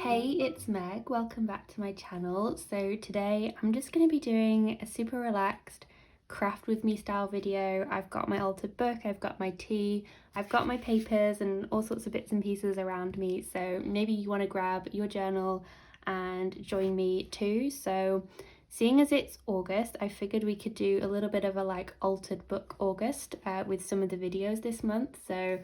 Hey, it's Meg. Welcome back to my channel. So today I'm just going to be doing a super relaxed craft with me style video. I've got my altered book, I've got my tea, I've got my papers and all sorts of bits and pieces around me. So maybe you want to grab your journal and join me too. So seeing as it's August, I figured we could do a little bit of a altered book August with some of the videos this month. So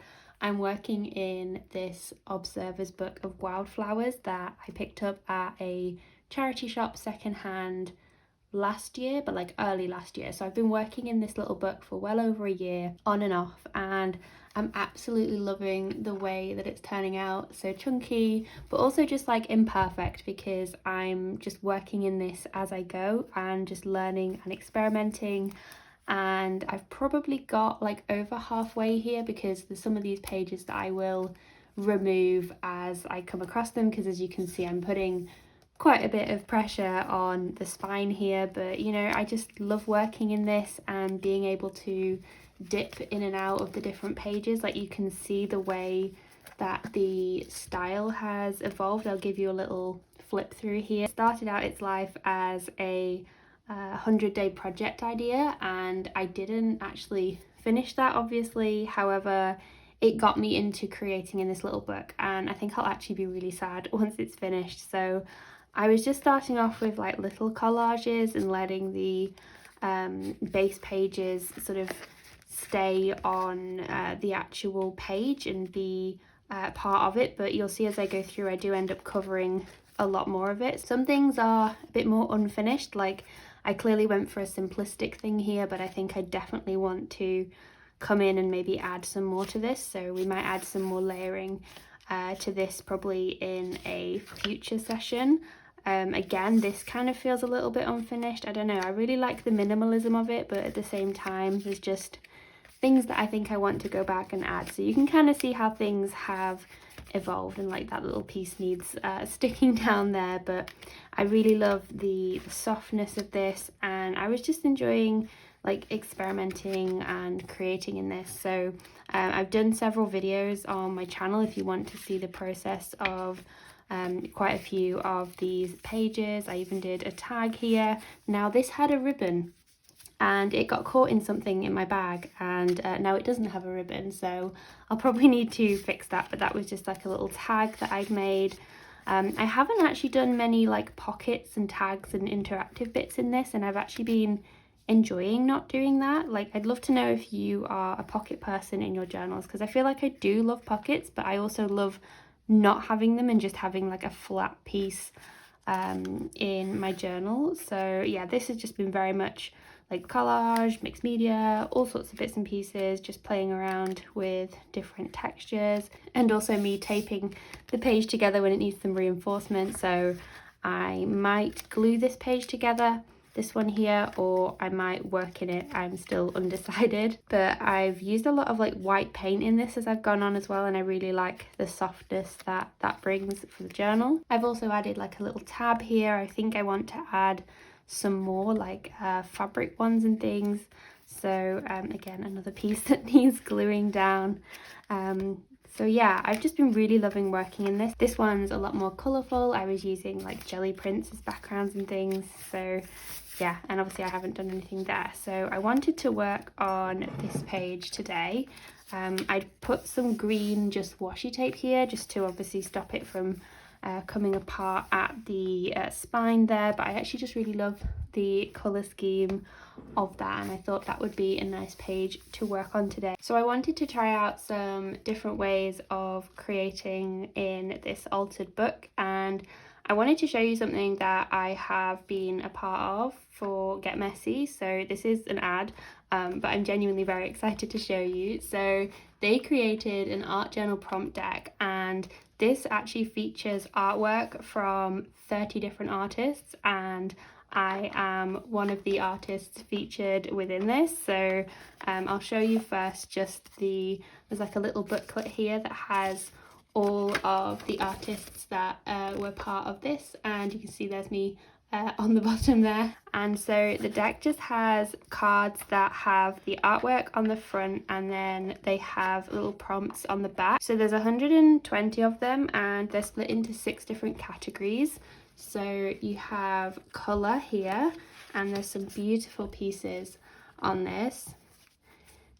I'm working in this Observer's book of wildflowers that I picked up at a charity shop secondhand last year, but early last year. So I've been working in this little book for well over a year on and off, and I'm absolutely loving the way that it's turning out. So chunky, but also just imperfect, because I'm just working in this as I go and just learning and experimenting. And I've probably got over halfway here, because there's some of these pages that I will remove as I come across them, because as you can see I'm putting quite a bit of pressure on the spine here. But you know, I just love working in this and being able to dip in and out of the different pages. You can see the way that the style has evolved. I'll give you a little flip through here. It started out its life as a 100-day project idea, and I didn't actually finish that, obviously. However, it got me into creating in this little book, and I think I'll actually be really sad once it's finished. So I was just starting off with little collages and letting the base pages sort of stay on the actual page and be part of it, but you'll see as I go through I do end up covering a lot more of it. Some things are a bit more unfinished, I clearly went for a simplistic thing here, but I think I definitely want to come in and maybe add some more to this. So we might add some more layering to this probably in a future session. Again, this kind of feels a little bit unfinished. I don't know, I really like the minimalism of it, but at the same time there's just things that I think I want to go back and add. So you can kind of see how things have evolved, and that little piece needs sticking down there. But I really love the softness of this, and I was just enjoying experimenting and creating in this. So I've done several videos on my channel if you want to see the process of quite a few of these pages. I even did a tag here. Now this had a ribbon and it got caught in something in my bag, and now it doesn't have a ribbon, so I'll probably need to fix that. But that was just a little tag that I'd made. I haven't actually done many pockets and tags and interactive bits in this, and I've actually been enjoying not doing that. I'd love to know if you are a pocket person in your journals, because I feel I do love pockets, but I also love not having them and just having a flat piece in my journal. So yeah, this has just been very much collage, mixed media, all sorts of bits and pieces, just playing around with different textures, and also me taping the page together when it needs some reinforcement. So I might glue this page together, this one here, or I might work in it. I'm still undecided, but I've used a lot of white paint in this as I've gone on as well, and I really like the softness that brings for the journal. I've also added a little tab here. I think I want to add some more fabric ones and things. So again, another piece that needs gluing down. So yeah, I've just been really loving working in this. This one's a lot more colourful. I was using jelly prints as backgrounds and things. So yeah, and obviously I haven't done anything there. So I wanted to work on this page today. I'd put some green just washi tape here just to obviously stop it from coming apart at the spine there, but I actually just really love the colour scheme of that, and I thought that would be a nice page to work on today. So I wanted to try out some different ways of creating in this altered book, and I wanted to show you something that I have been a part of for Get Messy. So this is an ad, but I'm genuinely very excited to show you. So they created an art journal prompt deck, and this actually features artwork from 30 different artists, and I am one of the artists featured within this. So I'll show you first just there's a little booklet here that has all of the artists that were part of this, and you can see there's me on the bottom there. And so the deck just has cards that have the artwork on the front, and then they have little prompts on the back. So there's 120 of them, and they're split into 6 different categories. So you have colour here, and there's some beautiful pieces on this.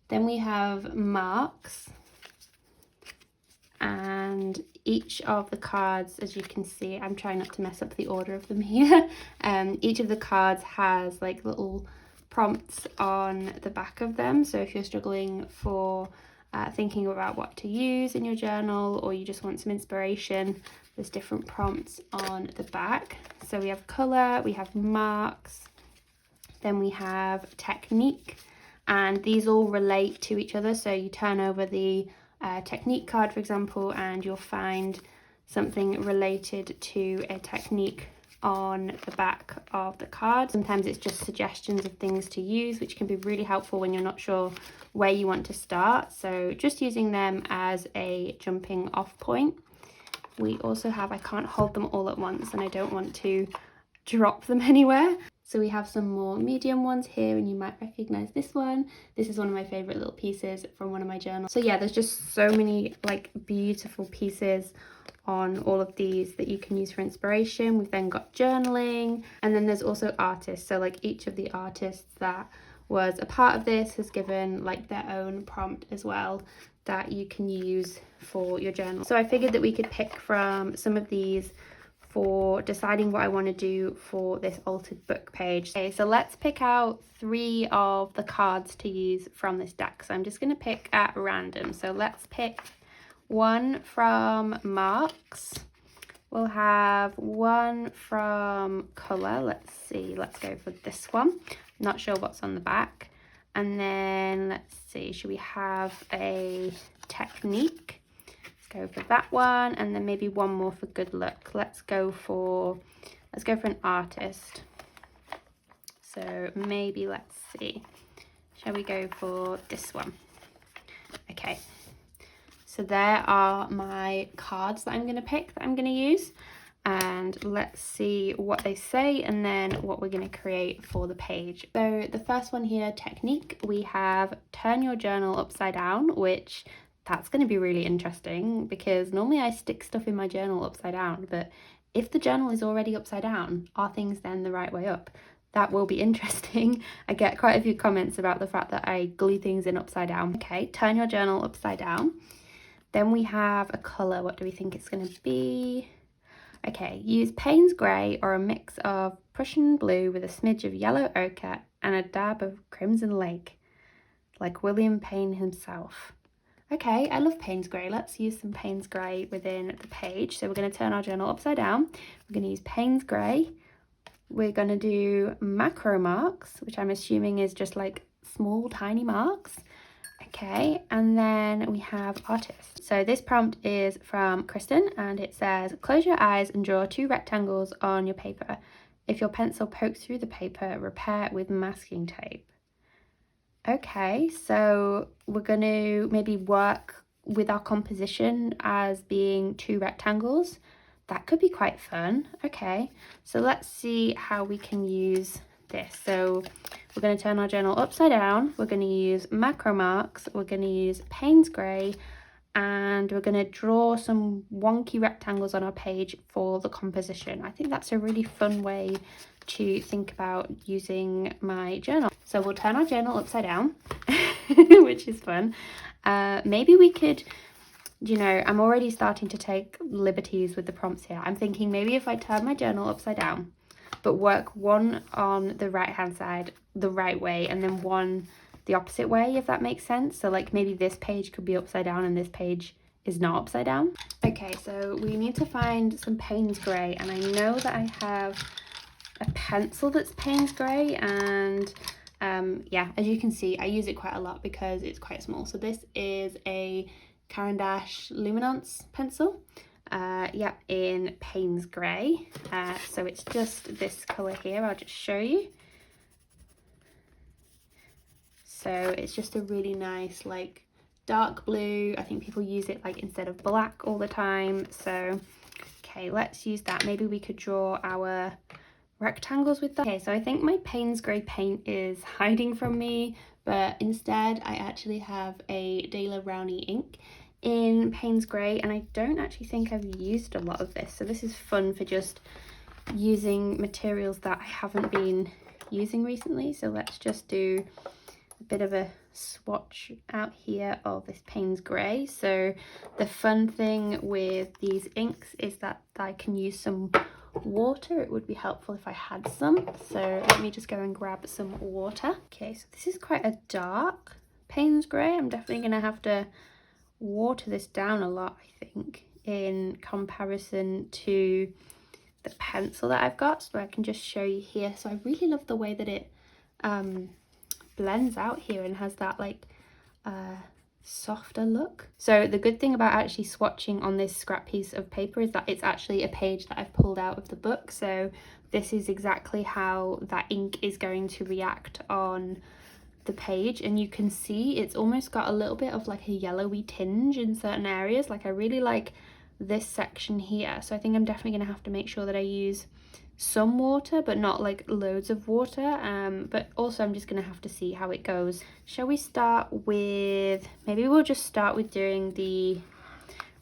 Then we have marks, and each of the cards, as you can see, I'm trying not to mess up the order of them here, each of the cards has like little prompts on the back of them. So if you're struggling for thinking about what to use in your journal, or you just want some inspiration, there's different prompts on the back. So we have colour, we have marks, then we have technique, and these all relate to each other. So you turn over the technique card, for example, and you'll find something related to a technique on the back of the card. Sometimes it's just suggestions of things to use, which can be really helpful when you're not sure where you want to start. So just using them as a jumping off point. We also have, I can't hold them all at once and I don't want to drop them anywhere. So we have some more medium ones here, and you might recognize this one. This is one of my favorite little pieces from one of my journals. So yeah, there's just so many like beautiful pieces on all of these that you can use for inspiration. We've then got journaling, and then there's also artists. So like each of the artists that was a part of this has given like their own prompt as well that you can use for your journal. So I figured that we could pick from some of these for deciding what I want to do for this altered book page. Okay, so let's pick out 3 of the cards to use from this deck. So I'm just going to pick at random. So let's pick one from marks. We'll have one from colour. Let's see, let's go for this one. Not sure what's on the back. And then let's see, should we have a technique? Go for that one, and then maybe one more for good luck. Let's go for an artist. So maybe, let's see, shall we go for this one? Okay, so there are my cards that I'm going to pick, that I'm going to use, and let's see what they say and then what we're going to create for the page. So the first one here, technique, we have turn your journal upside down, which that's going to be really interesting because normally I stick stuff in my journal upside down, but if the journal is already upside down, are things then the right way up? That will be interesting. I get quite a few comments about the fact that I glue things in upside down. Okay, turn your journal upside down. Then we have a colour. What do we think it's going to be? Okay, use Payne's Grey or a mix of Prussian blue with a smidge of yellow ochre and a dab of crimson lake, like William Payne himself. Okay, I love Payne's Grey. Let's use some Payne's Grey within the page. So we're going to turn our journal upside down. We're going to use Payne's Grey. We're going to do macro marks, which I'm assuming is just like small, tiny marks. Okay, and then we have artists. So this prompt is from Kristen, and it says, close your eyes and draw 2 rectangles on your paper. If your pencil pokes through the paper, repair it with masking tape. Okay, so we're going to maybe work with our composition as being 2 rectangles. That could be quite fun. Okay, so let's see how we can use this. So we're going to turn our journal upside down. We're going to use macro marks. We're going to use Payne's Grey, and we're going to draw some wonky rectangles on our page for the composition. I think that's a really fun way to think about using my journal. So we'll turn our journal upside down, which is fun. Maybe we could, you know, I'm already starting to take liberties with the prompts here. I'm thinking maybe if I turn my journal upside down, but work one on the right hand side the right way and then one the opposite way, if that makes sense. So like maybe this page could be upside down and this page is not upside down. Okay, so we need to find some Payne's Grey, and I know that I have a pencil that's Payne's Grey, and yeah, as you can see, I use it quite a lot because it's quite small. So this is a Caran d'Ache Luminance pencil, yeah, in Payne's Grey. So it's just this colour here. I'll just show you. So it's just a really nice like dark blue. I think people use it like instead of black all the time. So okay, let's use that. Maybe we could draw our rectangles with that. Okay, so I think my Payne's Grey paint is hiding from me, but instead I actually have a Daler Brownie ink in Payne's Grey, and I don't actually think I've used a lot of this, so this is fun for just using materials that I haven't been using recently. So let's just do a bit of a swatch out here of this Payne's Grey. So the fun thing with these inks is that I can use some water. It would be helpful if I had some, so let me just go and grab some water. Okay, so this is quite a dark Payne's Grey. I'm definitely gonna have to water this down a lot, I think, in comparison to the pencil that I've got. So I can just show you here. So I really love the way that it blends out here and has that like softer look. So the good thing about actually swatching on this scrap piece of paper is that it's actually a page that I've pulled out of the book. So this is exactly how that ink is going to react on the page, and you can see it's almost got a little bit of like a yellowy tinge in certain areas. Like I really like this section here, so I think I'm definitely gonna have to make sure that I use some water, but not like loads of water, but also I'm just gonna have to see how it goes. Shall we start with, maybe we'll just start with doing the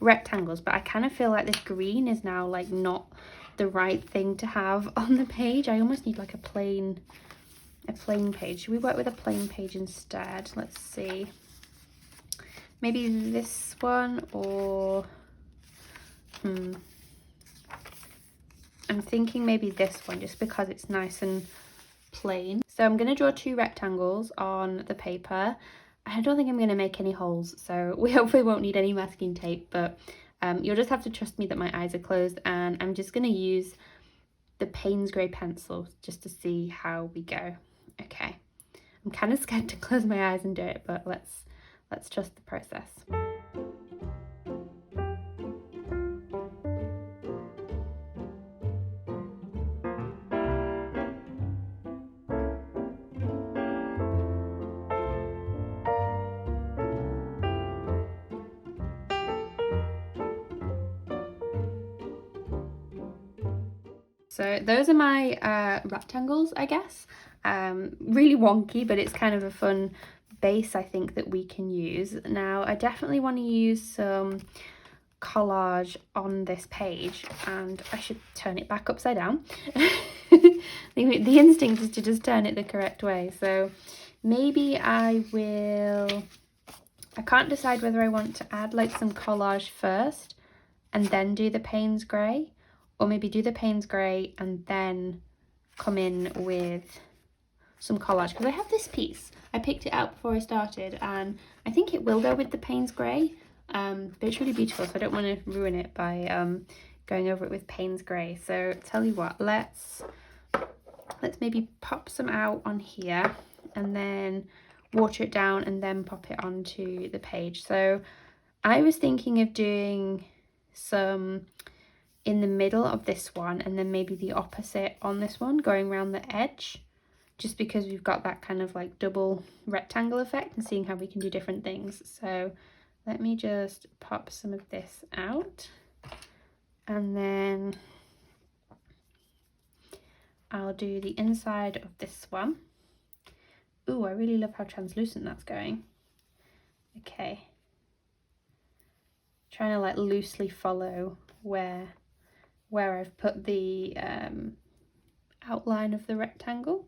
rectangles, but I kind of feel like this green is now like not the right thing to have on the page. I almost need like a plain page. Should we work with a plain page instead? Let's see, maybe this one, or I'm thinking maybe this one, just because it's nice and plain. So I'm going to draw 2 rectangles on the paper. I don't think I'm going to make any holes, so we hopefully won't need any masking tape, but you'll just have to trust me that my eyes are closed, and I'm just going to use the Payne's Grey pencil just to see how we go. Okay, I'm kind of scared to close my eyes and do it, but let's trust the process. So those are my rectangles, I guess. Really wonky, but it's kind of a fun base, I think, that we can use. Now, I definitely want to use some collage on this page, and I should turn it back upside down. The instinct is to just turn it the correct way. So maybe I can't decide whether I want to add like some collage first and then do the Payne's Grey, or maybe do the Payne's Grey and then come in with some collage, because I have this piece. I picked it out before I started, and I think it will go with the Payne's Grey, but it's really beautiful, so I don't want to ruin it by going over it with Payne's Grey. So tell you what, let's maybe pop some out on here and then water it down and then pop it onto the page. So I was thinking of doing some in the middle of this one, and then maybe the opposite on this one, going around the edge, just because we've got that kind of like double rectangle effect, and seeing how we can do different things. So let me just pop some of this out, and then I'll do the inside of this one. Ooh, I really love how translucent that's going. Okay, trying to like loosely follow where I've put the outline of the rectangle.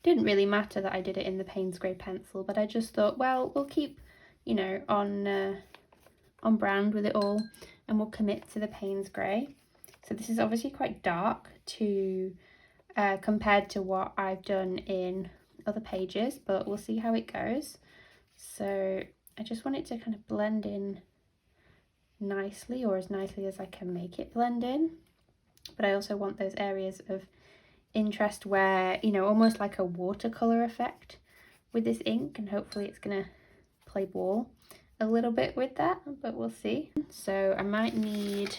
Didn't really matter that I did it in the Payne's Grey pencil, but I just thought, well, we'll keep, you know, on brand with it all, and we'll commit to the Payne's Grey. So this is obviously quite dark to compared to what I've done in other pages, but we'll see how it goes. So I just want it to kind of blend in nicely, or as nicely as I can make it blend in. But I also want those areas of interest where, you know, almost like a watercolor effect with this ink, and hopefully it's gonna play ball a little bit with that, but we'll see. So I might need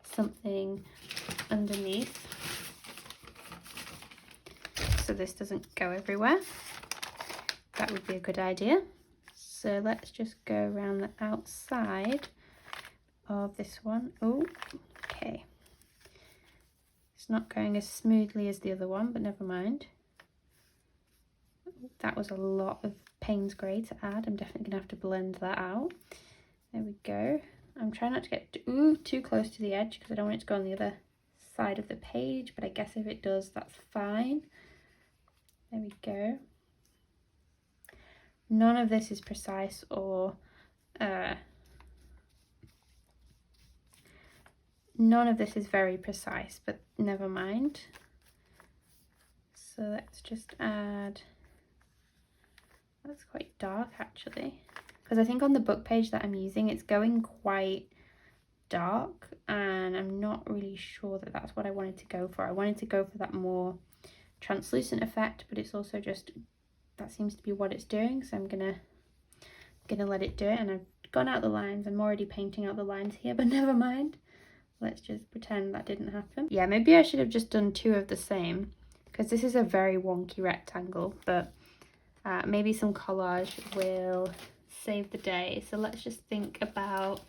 something underneath so this doesn't go everywhere. That would be a good idea. So let's just go around the outside of this one. Oh, okay. It's not going as smoothly as the other one, but never mind. That was a lot of Payne's grey to add. I'm definitely gonna have to blend that out. There we go. I'm trying not to get too close to the edge because I don't want it to go on the other side of the page, but I guess if it does, that's fine. There we go. None of this is precise or none of this is very precise, but never mind. So let's just add, that's quite dark actually, because I think on the book page that I'm using, it's going quite dark, and I'm not really sure that that's what I wanted to go for. I wanted to go for that more translucent effect, but it's also just, that seems to be what it's doing, so I'm gonna let it do it. And I've gone out the lines. I'm already painting out the lines here, but never mind. Let's just pretend that didn't happen. Yeah, maybe I should have just done two of the same, because this is a very wonky rectangle, but maybe some collage will save the day. So let's just think about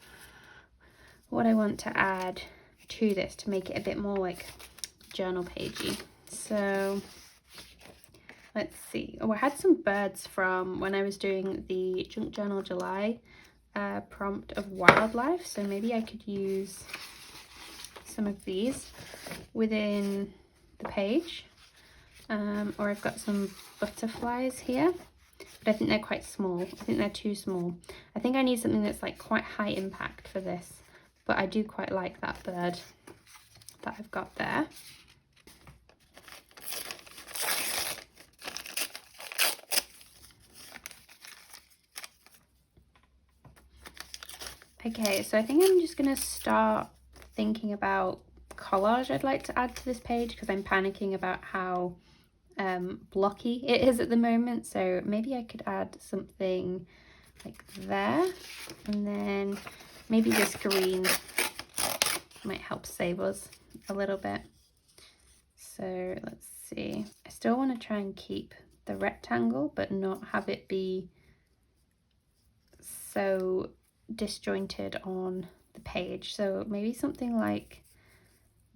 what I want to add to this to make it a bit more like journal pagey. So let's see. Oh, I had some birds from when I was doing the Junk Journal July prompt of wildlife, so maybe I could use some of these within the page. Or I've got some butterflies here, but I think they're quite small. I think they're too small. I think I need something that's like quite high impact for this, but I do quite like that bird that I've got there. Okay, so I think I'm just gonna start thinking about collage I'd like to add to this page, because I'm panicking about how blocky it is at the moment. So maybe I could add something like there, and then maybe this green might help save us a little bit. So let's see. I still want to try and keep the rectangle, but not have it be so disjointed on the page. So maybe something like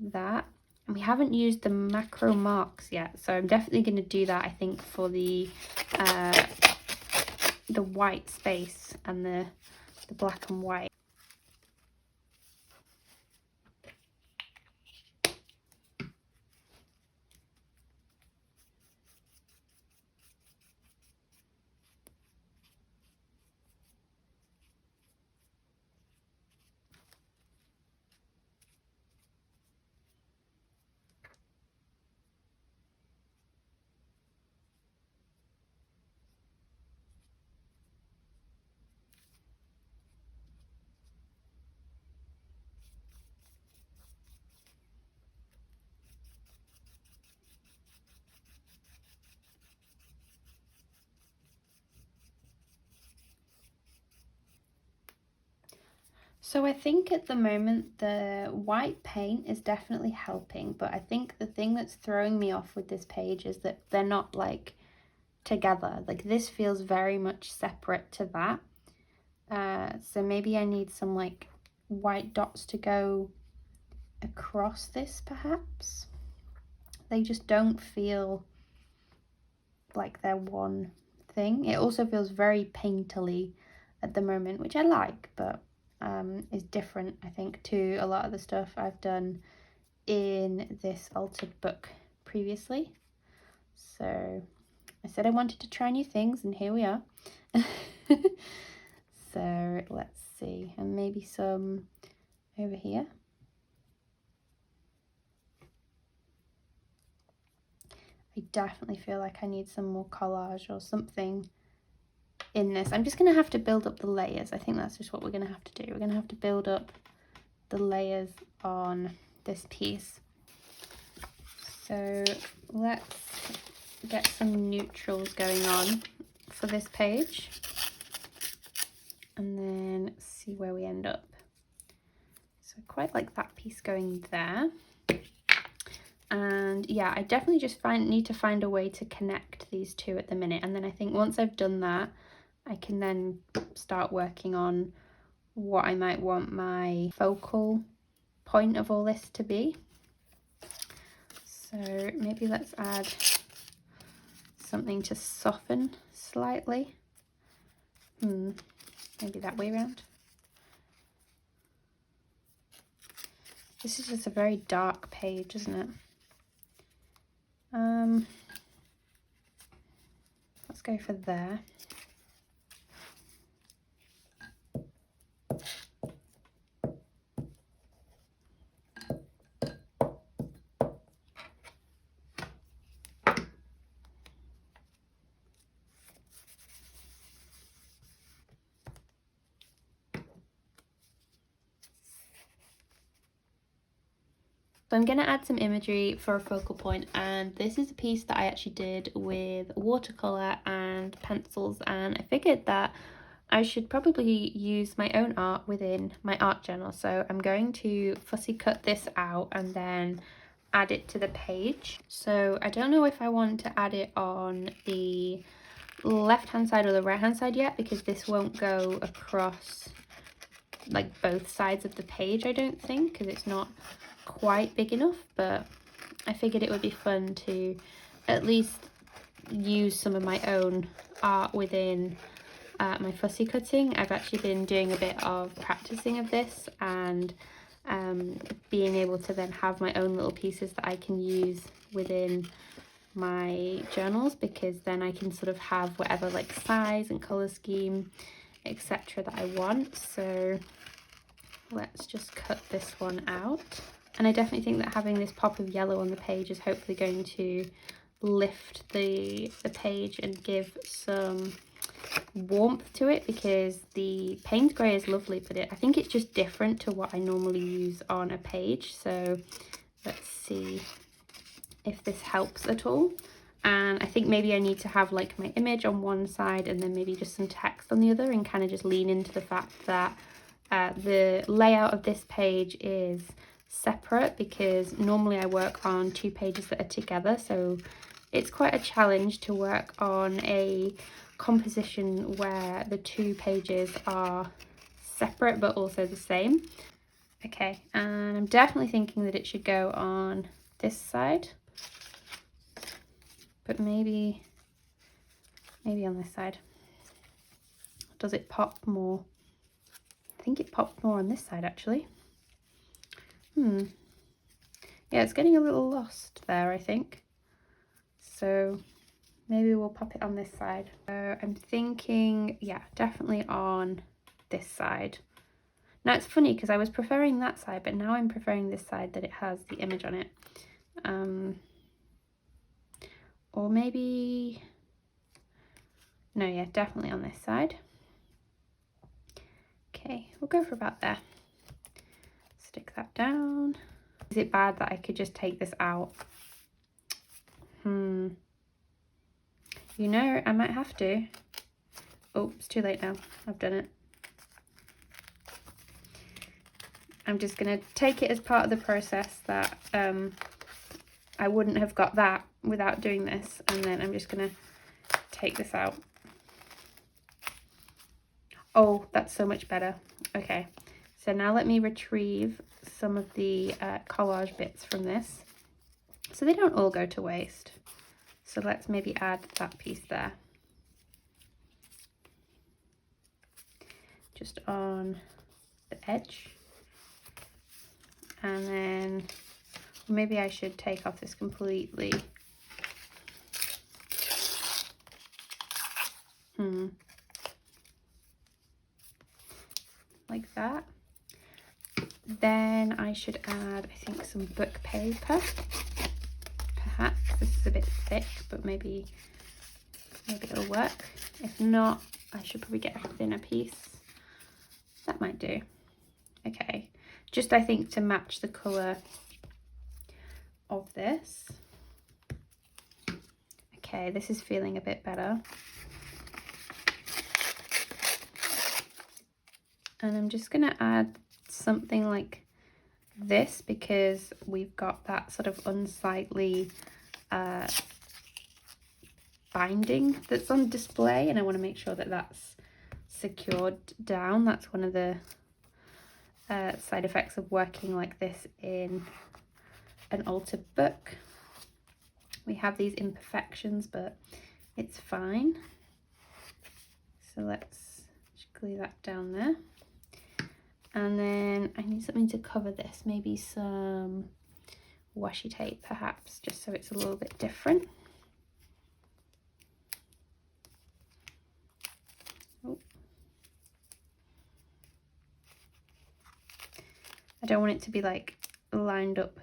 that. And we haven't used the macro marks yet, so I'm definitely going to do that, I think, for the white space and the black and white. So I think at the moment the white paint is definitely helping, but I think the thing that's throwing me off with this page is that they're not like together. Like this feels very much separate to that. So maybe I need some like white dots to go across this perhaps. They just don't feel like they're one thing. It also feels very painterly at the moment, which I like, but is different, I think, to a lot of the stuff I've done in this altered book previously. So I said I wanted to try new things, and here we are. So let's see, and maybe some over here. I definitely feel like I need some more collage or something in this. I'm just going to have to build up the layers. I think that's just what we're going to have to do. We're going to have to build up the layers on this piece. So let's get some neutrals going on for this page, and then see where we end up. So I quite like that piece going there. And yeah, I definitely just need to find a way to connect these two at the minute, and then I think once I've done that, I can then start working on what I might want my focal point of all this to be. So maybe let's add something to soften slightly. Maybe that way around. This is just a very dark page, isn't it? Let's go for there. So I'm going to add some imagery for a focal point, and this is a piece that I actually did with watercolour and pencils, and I figured that I should probably use my own art within my art journal. So I'm going to fussy cut this out and then add it to the page. So I don't know if I want to add it on the left hand side or the right hand side yet, because this won't go across like both sides of the page, I don't think, because it's not quite big enough. But I figured it would be fun to at least use some of my own art within my fussy cutting. I've actually been doing a bit of practicing of this, and being able to then have my own little pieces that I can use within my journals, because then I can sort of have whatever like size and colour scheme, etc. that I want. So let's just cut this one out. And I definitely think that having this pop of yellow on the page is hopefully going to lift the page and give some warmth to it, because the Payne's grey is lovely, but I think it's just different to what I normally use on a page. So let's see if this helps at all. And I think maybe I need to have like my image on one side and then maybe just some text on the other, and kind of just lean into the fact that the layout of this page is separate, because normally I work on 2 pages that are together. So it's quite a challenge to work on a composition where the 2 pages are separate but also the same. Okay, and I'm definitely thinking that it should go on this side, but maybe on this side. Does it pop more? I think it popped more on this side actually. Yeah, it's getting a little lost there, I think. So maybe we'll pop it on this side. So I'm thinking, yeah, definitely on this side. Now it's funny because I was preferring that side, but now I'm preferring this side that it has the image on it. Or maybe, no, yeah, definitely on this side. Okay, we'll go for about there. Stick that down. Is it bad that I could just take this out? You know, I might have to. Oh, it's too late now. I've done it. I'm just going to take it as part of the process that I wouldn't have got that without doing this. And then I'm just going to take this out. Oh, that's so much better. Okay, so now let me retrieve some of the collage bits from this, so they don't all go to waste. So let's maybe add that piece there, just on the edge. And then maybe I should take off this completely. Like that. Then I should add, I think, some book paper. Perhaps this is a bit thick, but maybe it'll work. If not, I should probably get a thinner piece. That might do. Okay, just I think to match the colour of this. Okay, this is feeling a bit better. And I'm just going to add something like this, because we've got that sort of unsightly binding that's on display, and I want to make sure that that's secured down. That's one of the side effects of working like this in an altered book. we have these imperfections, but it's fine. So let's just glue that down there. And then I need something to cover this, maybe some washi tape perhaps, just so it's a little bit different. Oh. I don't want it to be like lined up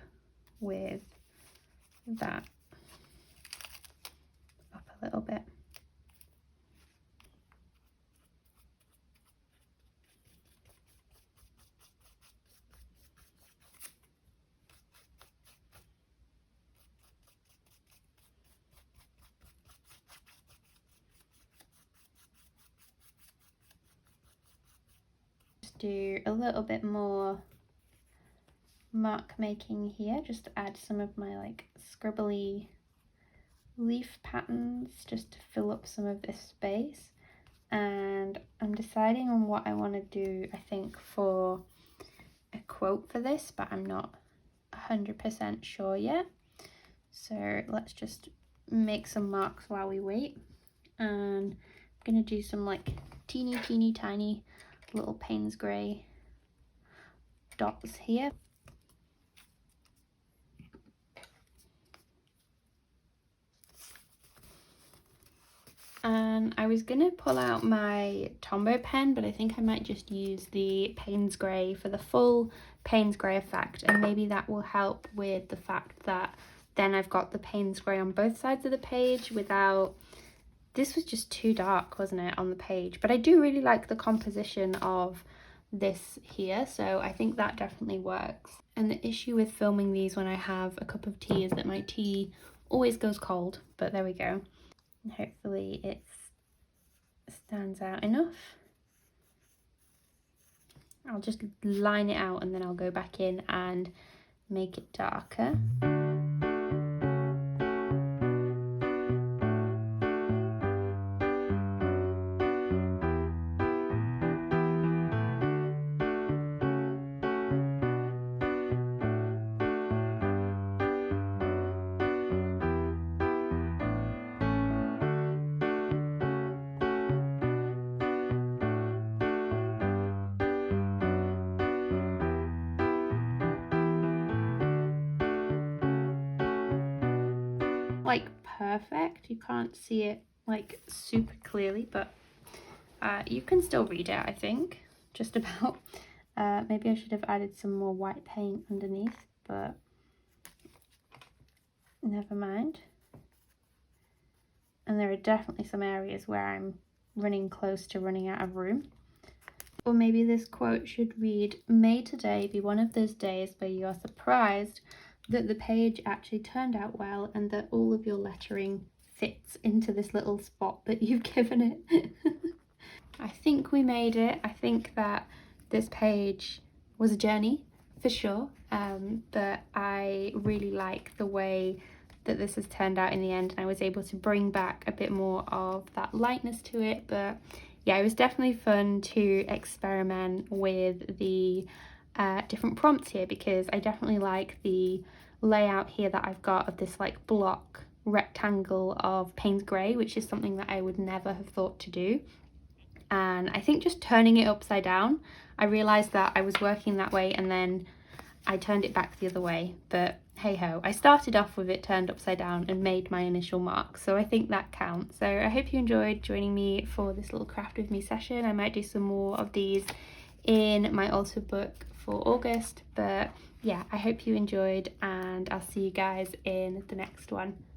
with that, up a little bit. Do a little bit more mark making here, just to add some of my like scribbly leaf patterns, just to fill up some of this space. And I'm deciding on what I want to do, I think, for a quote for this, but I'm not 100% sure yet. So let's just make some marks while we wait. And I'm going to do some like teeny tiny little Payne's grey dots here. And I was gonna pull out my Tombow pen, but I think I might just use the Payne's grey for the full Payne's grey effect, and maybe that will help with the fact that then I've got the Payne's grey on both sides of the page without, this was just too dark, wasn't it, on the page? But I do really like the composition of this here, so I think that definitely works. And the issue with filming these when I have a cup of tea is that my tea always goes cold, but there we go. And hopefully it stands out enough. I'll just line it out and then I'll go back in and make it darker. Like perfect, you can't see it like super clearly, but you can still read it, I think, just about. Maybe I should have added some more white paint underneath, but never mind. And there are definitely some areas where I'm running close to running out of room. Or maybe this quote should read, "May today be one of those days where you are surprised that the page actually turned out well and that all of your lettering fits into this little spot that you've given it." I think we made it. I think that this page was a journey for sure, but I really like the way that this has turned out in the end. I was able to bring back a bit more of that lightness to it, but yeah, it was definitely fun to experiment with the different prompts here, because I definitely like the layout here that I've got of this like block rectangle of Payne's grey, which is something that I would never have thought to do. And I think just turning it upside down, I realised that I was working that way and then I turned it back the other way, but hey ho, I started off with it turned upside down and made my initial mark, so I think that counts. So I hope you enjoyed joining me for this little craft with me session. I might do some more of these in my altered book for August, but yeah, I hope you enjoyed and I'll see you guys in the next one.